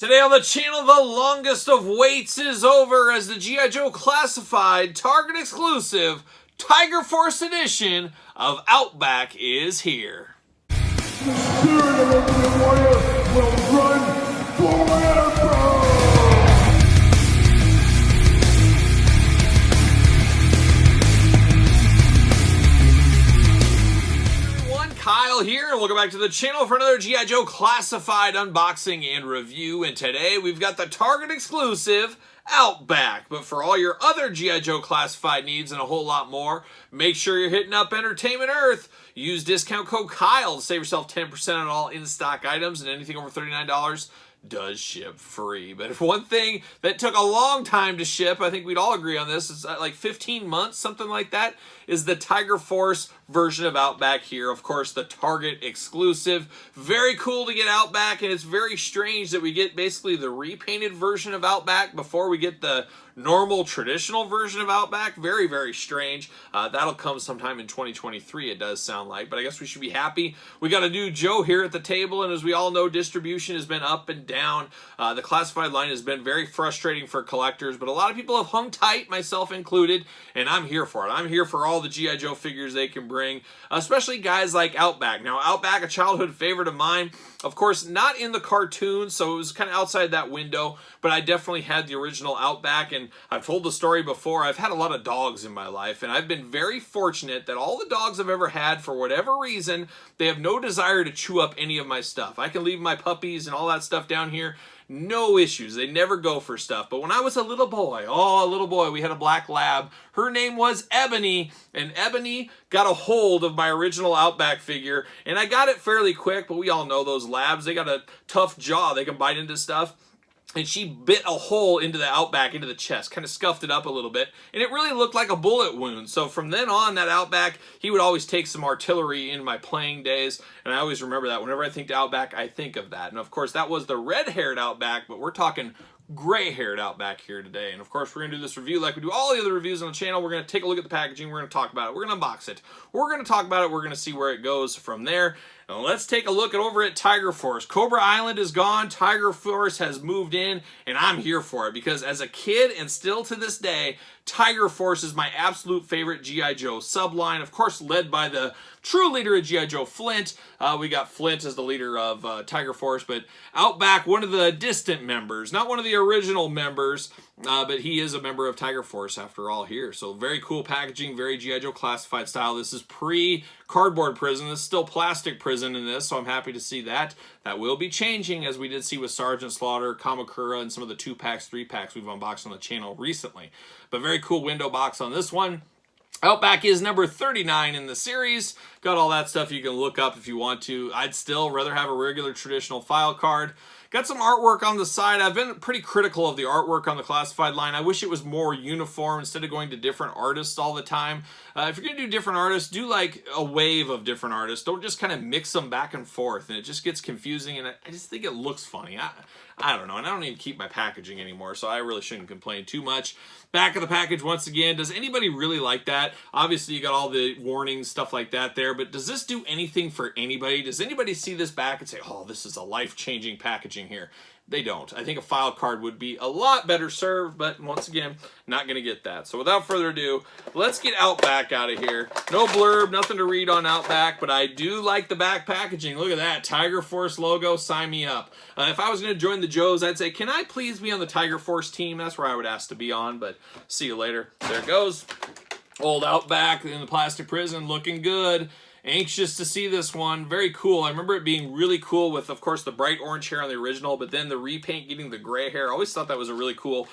Today on the channel, the longest of waits is over as the G.I. Joe Classified Target exclusive Tiger Force edition of Outback is here. The spirit of Ultimate Warrior will run forever! Kyle here, and welcome back to the channel for another G.I. Joe Classified unboxing and review. And today we've got the Target exclusive Outback. But for all your other G.I. Joe Classified needs and a whole lot more, make sure you're hitting up Entertainment Earth. Use discount code Kyle to save yourself 10% on all in-stock items, and anything over $39 does ship free. But if one thing that took a long time to ship, I think we'd all agree on this, it's like 15 months, something like that, is the Tiger Force version of Outback here. Of course, the Target exclusive. Very cool to get Outback, and it's very strange that we get basically the repainted version of Outback before we get the normal traditional version of Outback. Very, very strange. That'll come sometime in 2023, it does sound like, but I guess we should be happy. We got a new Joe here at the table, and as we all know, distribution has been up and down. The classified line has been very frustrating for collectors, but a lot of people have hung tight, myself included, and I'm here for it. I'm here for all the G.I. Joe figures they can bring, especially guys like Outback. Now, Outback, a childhood favorite of mine, of course, not in the cartoon, so it was kind of outside that window, but I definitely had the original Outback, and I've told the story before. I've had a lot of dogs in my life, and I've been very fortunate that all the dogs I've ever had, for whatever reason, they have no desire to chew up any of my stuff. I can leave my puppies and all that stuff down here. No issues. They never go for stuff. But when I was a little boy, we had a black lab. Her name was Ebony, and Ebony got a hold of my original Outback figure, and I got it fairly quick, but we all know those labs. They got a tough jaw. They can bite into stuff. And she bit a hole into the Outback, into the chest, kind of scuffed it up a little bit, and it really looked like a bullet wound. So from then on, that Outback, he would always take some artillery in my playing days, and I always remember that. Whenever I think to Outback, I think of that. And of course, that was the red-haired Outback, but we're talking gray-haired Outback here today. And of course, we're going to do this review like we do all the other reviews on the channel. We're going to take a look at the packaging. We're going to talk about it. We're going to unbox it. We're going to talk about it. We're going to see where it goes from there. Now let's take a look at over at Tiger Force. Cobra Island is gone. Tiger Force has moved in, and I'm here for it because as a kid and still to this day, Tiger Force is my absolute favorite G.I. Joe subline. Of course, led by the true leader of G.I. Joe, Flint. We got Flint as the leader of Tiger Force, but Outback, one of the distant members, not one of the original members, but he is a member of Tiger Force after all here. So very cool packaging, very G.I. Joe Classified style. This is pre-cardboard prison. This is still plastic prison in this, so I'm happy to see that. That will be changing, as we did see with Sergeant Slaughter, Kamakura, and some of the 2-packs, 3-packs we've unboxed on the channel recently. But very cool window box on this one. Outback is number 39 in the series. Got all that stuff you can look up if you want to. I'd still rather have a regular traditional file card. Got some artwork on the side. I've been pretty critical of the artwork on the classified line. I wish it was more uniform instead of going to different artists all the time. If you're going to do different artists, do like a wave of different artists. Don't just kind of mix them back and forth, and it just gets confusing, and I just think it looks funny. I don't know, and I don't even keep my packaging anymore, so I really shouldn't complain too much. Back of the package, once again, does anybody really like that? Obviously, you got all the warnings, stuff like that there, but does this do anything for anybody? Does anybody see this back and say, oh, this is a life-changing packaging here? They don't. I think a file card would be a lot better served, but once again, not going to get that. So without further ado, let's get Outback out of here. No blurb, nothing to read on Outback, but I do like the back packaging. Look at that. Tiger Force logo, sign me up. If I was going to join the Joes, I'd say, can I please be on the Tiger Force team? That's where I would ask to be on, but see you later. There it goes. Old Outback in the plastic prison, looking good. Anxious to see this one. Very cool. I remember it being really cool with, of course, the bright orange hair on the original, but then the repaint getting the gray hair. I always thought that was a really cool,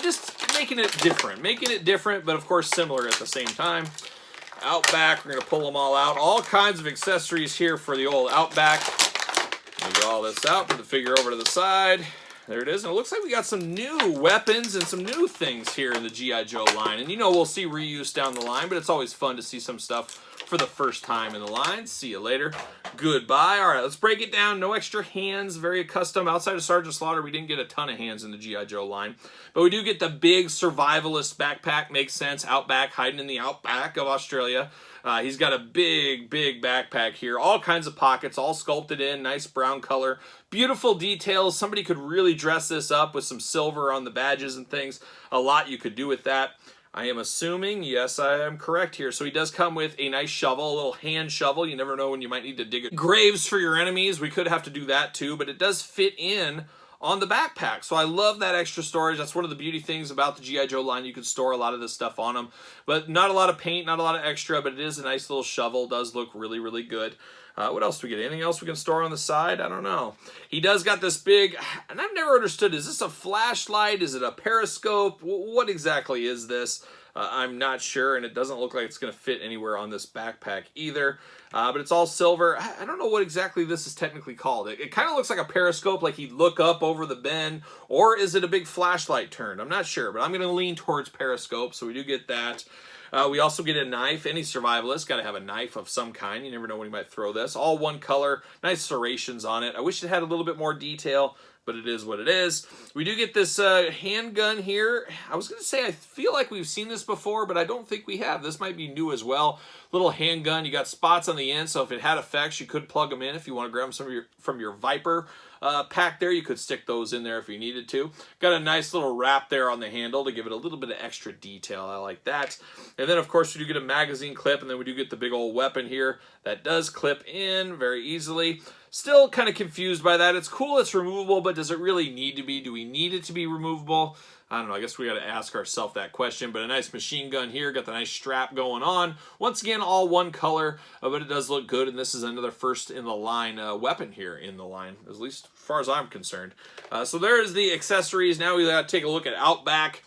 just making it different. Making it different, but of course similar at the same time. Outback, we're going to pull them all out. All kinds of accessories here for the old Outback. Let me get all this out, put the figure over to the side. There it is. And it looks like we got some new weapons and some new things here in the G.I. Joe line. And you know, we'll see reuse down the line, but it's always fun to see some stuff for the first time in the line. See you later. Goodbye. All right, let's break it down. No extra hands, very custom. Outside of Sergeant Slaughter, we didn't get a ton of hands in the G.I. Joe line. But we do get the big survivalist backpack. Makes sense. Outback, hiding in the outback of Australia. He's got a big, big backpack here. All kinds of pockets, all sculpted in. Nice brown color. Beautiful details. Somebody could really dress this up with some silver on the badges and things. A lot you could do with that. I am assuming, yes, I am correct here. So he does come with a nice shovel, a little hand shovel. You never know when you might need to dig graves for your enemies. We could have to do that too, but it does fit in on the backpack. So I love that extra storage. That's one of the beauty things about the G.I. Joe line. You can store a lot of this stuff on them, but not a lot of paint, not a lot of extra, but it is a nice little shovel. Does look really, really good. What else do we get? Anything else we can store on the side? I don't know. He does got this big, and I've never understood, is this a flashlight? Is it a periscope? What exactly is this? I'm not sure, and it doesn't look like it's going to fit anywhere on this backpack either. But it's all silver. I don't know what exactly this is technically called. It kind of looks like a periscope, like he'd look up over the bend, or is it a big flashlight turned? I'm not sure, but I'm going to lean towards periscope, so we do get that. We also get a knife. Any survivalist got to have a knife of some kind. You never know when you might throw this. All one color. Nice serrations on it. I wish it had a little bit more detail, but it is what it is. We do get this handgun here. I was going to say I feel like we've seen this before, but I don't think we have. This might be new as well. Little handgun. You got spots on the end, so if it had effects, you could plug them in if you want to grab some from your Viper pack there. You could stick those in there if you needed to. Got a nice little wrap there on the handle to give it a little bit of extra detail. I like that. And then, of course, we do get a magazine clip, and then we do get the big old weapon here that does clip in very easily. Still kind of confused by that. It's cool, it's removable, but does it really need to be? Do we need it to be removable? I don't know. I guess we got to ask ourselves that question. But a nice machine gun here. Got the nice strap going on. Once again, all one color, but it does look good. And this is another first in the line weapon here in the line, at least as far as I'm concerned. So there's the accessories. Now we got to take a look at Outback.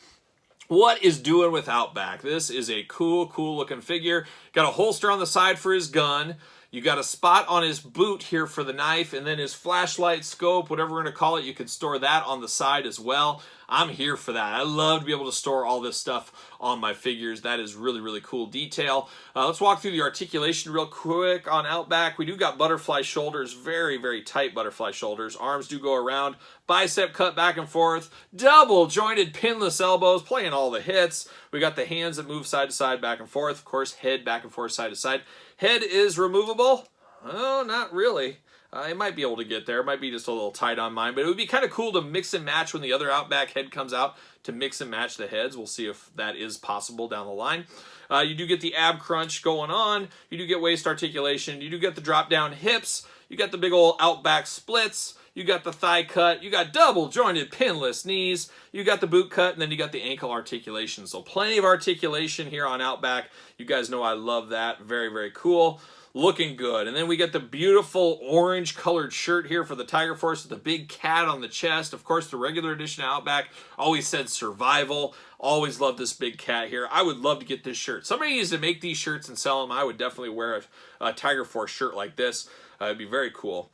What is doing with Outback? This is a cool looking figure. Got a holster on the side for his gun. You got a spot on his boot here for the knife, and then his flashlight, scope, whatever we're going to call it, you can store that on the side as well. I'm here for that. I love to be able to store all this stuff on my figures. That is really, really cool detail. Let's walk through the articulation real quick on Outback. We do got butterfly shoulders, very, very tight butterfly shoulders. Arms do go around, bicep cut back and forth, double jointed pinless elbows, playing all the hits. We got the hands that move side to side, back and forth. Of course, head back and forth, side to side. Head is removable. Oh, not really. It might be able to get there. It might be just a little tight on mine, but it would be kind of cool to mix and match when the other Outback head comes out, to mix and match the heads. We'll see if that is possible down the line. You do get the ab crunch going on. You do get waist articulation. You do get the drop down hips. You got the big old Outback splits. You got the thigh cut. You got double jointed pinless knees. You got the boot cut, and then you got the ankle articulation. So plenty of articulation here on Outback. You guys know I love that. Very, very cool. Looking good. And then we get the beautiful orange colored shirt here for the Tiger Force with the big cat on the chest. Of course, the regular edition Outback always said survival. Always love this big cat here. I would love to get this shirt. Somebody needs to make these shirts and sell them. I would definitely wear a Tiger Force shirt like this. It'd be very cool.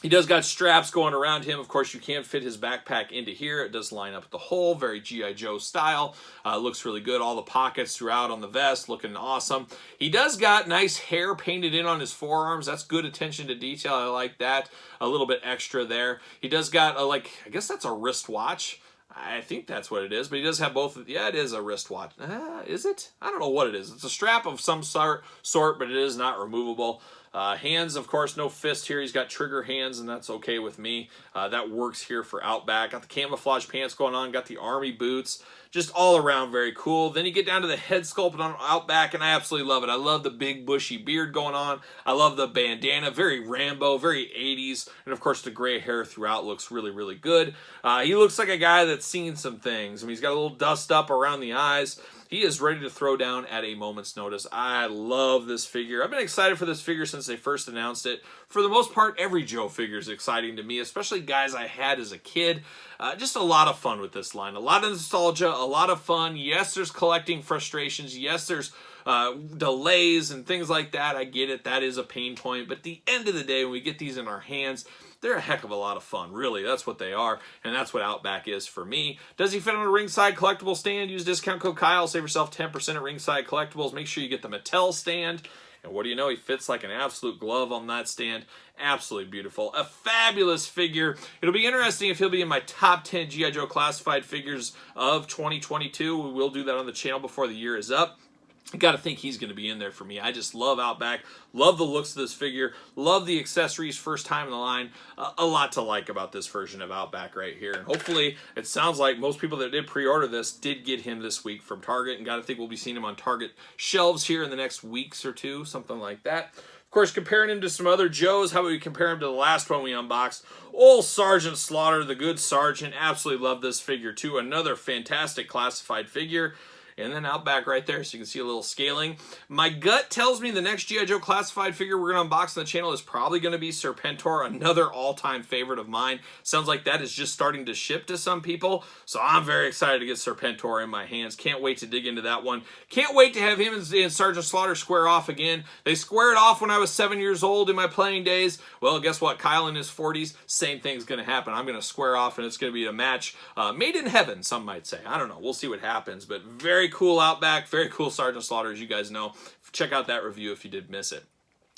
He does got straps going around him. Of course, you can fit his backpack into here. It does line up with the hole. Very G.I. Joe style. Looks really good. All the pockets throughout on the vest. Looking awesome. He does got nice hair painted in on his forearms. That's good attention to detail. I like that. A little bit extra there. He does got, I guess that's a wristwatch. I think that's what it is, but he does have both. Yeah, it is a wristwatch. Is it? I don't know what it is. It's a strap of some sort, but it is not removable. Hands, of course, no fist here. He's got trigger hands, and that's okay with me. That works here for Outback. Got the camouflage pants going on. Got the army boots. Just all around very cool. Then you get down to the head sculpt on Outback, and I absolutely love it. I love the big bushy beard going on. I love the bandana. Very Rambo, very 80s. And, of course, the gray hair throughout looks really, really good. He looks like a guy that's seen some things. I mean, he's got a little dust up around the eyes. He is ready to throw down at a moment's notice. I love this figure. I've been excited for this figure since they first announced it. For the most part, every Joe figure is exciting to me, especially guys I had as a kid. Just a lot of fun with this line. A lot of nostalgia, a lot of fun. Yes, there's collecting frustrations. Yes, there's delays and things like that. I get it. That is a pain point. But at the end of the day, when we get these in our hands, they're a heck of a lot of fun, really. That's what they are, and that's what Outback is for me. Does he fit on a Ringside Collectible stand? Use discount code Kyle. Save yourself 10% at Ringside Collectibles. Make sure you get the Mattel stand. And what do you know? He fits like an absolute glove on that stand. Absolutely beautiful. A fabulous figure. It'll be interesting if he'll be in my top 10 G.I. Joe classified figures of 2022. We will do that on the channel before the year is up. I got to think he's going to be in there for me. I just love Outback. Love the looks of this figure. Love the accessories first time in the line. A lot to like about this version of Outback right here. And hopefully, it sounds like most people that did pre-order this did get him this week from Target. And got to think we'll be seeing him on Target shelves here in the next weeks or two. Something like that. Of course, comparing him to some other Joes. How about we compare him to the last one we unboxed? Old Sergeant Slaughter, the good Sergeant. Absolutely love this figure too. Another fantastic classified figure. And then Outback right there, so you can see a little scaling. My gut tells me the next G.I. Joe classified figure we're going to unbox on the channel is probably going to be Serpentor, another all-time favorite of mine. Sounds like that is just starting to ship to some people, so I'm very excited to get Serpentor in my hands. Can't wait to dig into that one. Can't wait to have him and Sergeant Slaughter square off again. They squared off when I was 7 years old in my playing days. Well, guess what? Kyle in his 40s, same thing's going to happen. I'm going to square off, and it's going to be a match made in heaven, some might say. I don't know. We'll see what happens, but very cool Outback, very cool Sergeant Slaughter, as you guys know. Check out that review if you did miss it.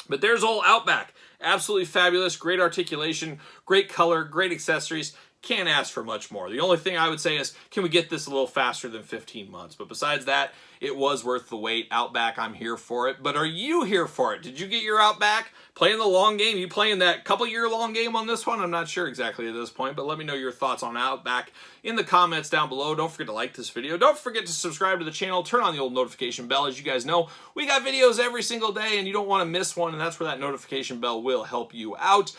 But there's old Outback. Absolutely fabulous, great articulation, great color, great accessories. Can't ask for much more. The only thing I would say is, can we get this a little faster than 15 months? But besides that, it was worth the wait. Outback, I'm here for it. But are you here for it? Did you get your Outback? Playing the long game? You playing that couple-year long game on this one? I'm not sure exactly at this point, but let me know your thoughts on Outback in the comments down below. Don't forget to like this video. Don't forget to subscribe to the channel. Turn on the old notification bell. As you guys know, we got videos every single day, and you don't want to miss one, and that's where that notification bell will help you out.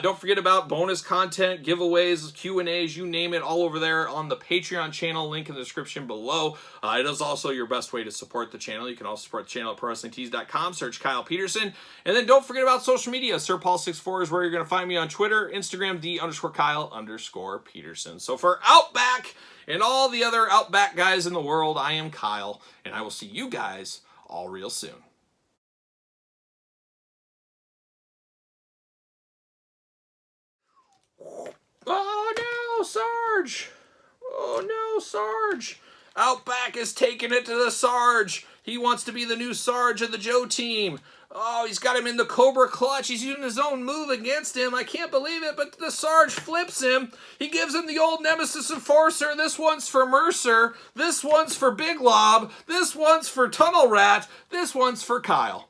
Don't forget about bonus content, giveaways, Q&As, you name it, all over there on the Patreon channel. Link in the description below. It is also your best way to support the channel. You can also support the channel at ProWrestlingTees.com. Search Kyle Peterson. And then don't forget about social media. SirPaul64 is where you're going to find me on Twitter, Instagram, _Kyle_Peterson. So for Outback and all the other Outback guys in the world, I am Kyle, and I will see you guys all real soon. Oh no, Sarge! Oh no, Sarge! Outback is taking it to the Sarge. He wants to be the new Sarge of the Joe team. Oh, he's got him in the Cobra Clutch. He's using his own move against him. I can't believe it, but the Sarge flips him. He gives him the old Nemesis Enforcer. This one's for Mercer. This one's for Big Lob. This one's for Tunnel Rat. This one's for Kyle.